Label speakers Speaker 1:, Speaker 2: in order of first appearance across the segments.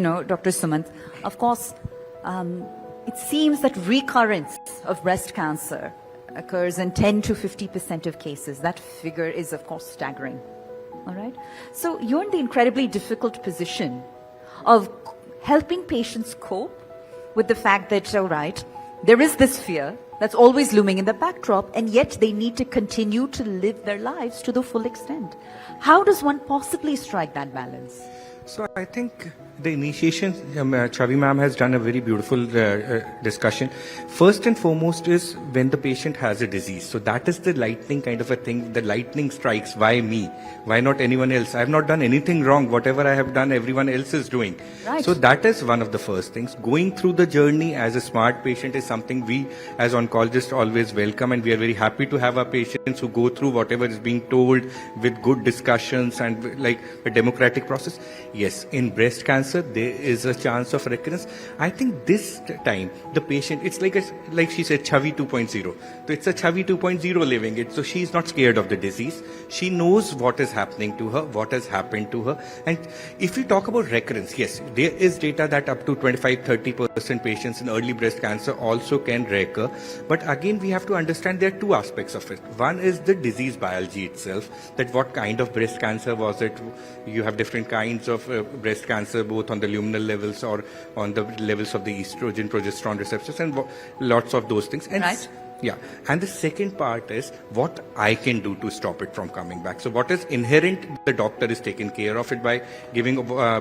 Speaker 1: Dr. Sumant, of course, it seems that recurrence of breast cancer occurs in 10 to 50% of cases. That figure is, of course, staggering. All right? So you're in the incredibly difficult position of helping patients cope with the fact that, all right, there is this fear that's always looming in the backdrop, and yet they need to continue to live their lives to the full extent. How does one possibly strike that balance?
Speaker 2: So I think the initiation, Chavi ma'am has done a very beautiful discussion. First and foremost is when the patient has a disease. So that is the lightning kind of a thing. The lightning strikes. Why me? Why not anyone else? I have not done anything wrong. Whatever I have done, everyone else is doing.
Speaker 1: Right.
Speaker 2: So that is one of the first things. Going through the journey as a smart patient is something we as oncologists always welcome, and we are very happy to have our patients who go through whatever is being told with good discussions and like a democratic process. Yes, in breast cancer, there is a chance of recurrence. I think this time, the patient, it's like she said, Chavi 2.0. So it's a Chavi 2.0 living it. So she's not scared of the disease. She knows what is happening to her, what has happened to her. And if we talk about recurrence, yes, there is data that up to 25-30% patients in early breast cancer also can recur. But again, we have to understand there are two aspects of it. One is the disease biology itself, that what kind of breast cancer was it. You have different kinds of breast cancer, both on the luminal levels or on the levels of the estrogen, progesterone receptors, and lots of those things. And
Speaker 1: right.
Speaker 2: Yeah. And the second part is what I can do to stop it from coming back. So what is inherent, the doctor is taking care of it by giving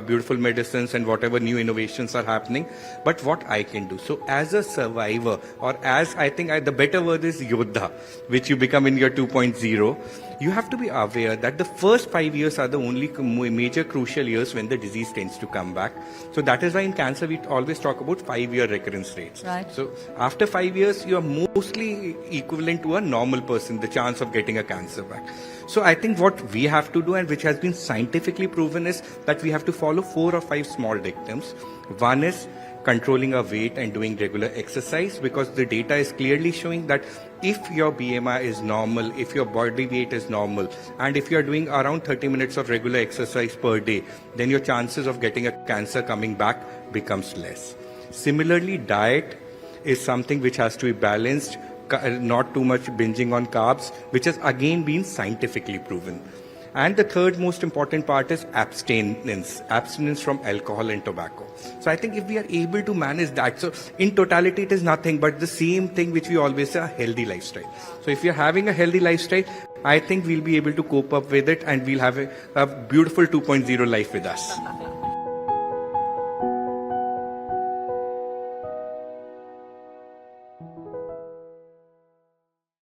Speaker 2: beautiful medicines and whatever new innovations are happening. But what I can do. So as a survivor, or as I think the better word is Yodha, which you become in your 2.0, you have to be aware that the first 5 years are the only major crucial years when the disease tends to come back. So that is why in cancer we always talk about 5-year recurrence rates.
Speaker 1: Right.
Speaker 2: So after 5 years, you are mostly equivalent to a normal person, the chance of getting a cancer back. So I think what we have to do, and which has been scientifically proven, is that we have to follow 4 or 5 small dictums. One is controlling our weight and doing regular exercise, because the data is clearly showing that if your BMI is normal, if your body weight is normal, and if you are doing around 30 minutes of regular exercise per day, then your chances of getting a cancer coming back becomes less. Similarly, diet is something which has to be balanced, not too much binging on carbs, which has again been scientifically proven. And the third most important part is abstinence from alcohol and tobacco. So I think if we are able to manage that, so in totality it is nothing but the same thing which we always say, a healthy lifestyle. So if you're having a healthy lifestyle, I think we'll be able to cope up with it, and we'll have a beautiful 2.0 life with us.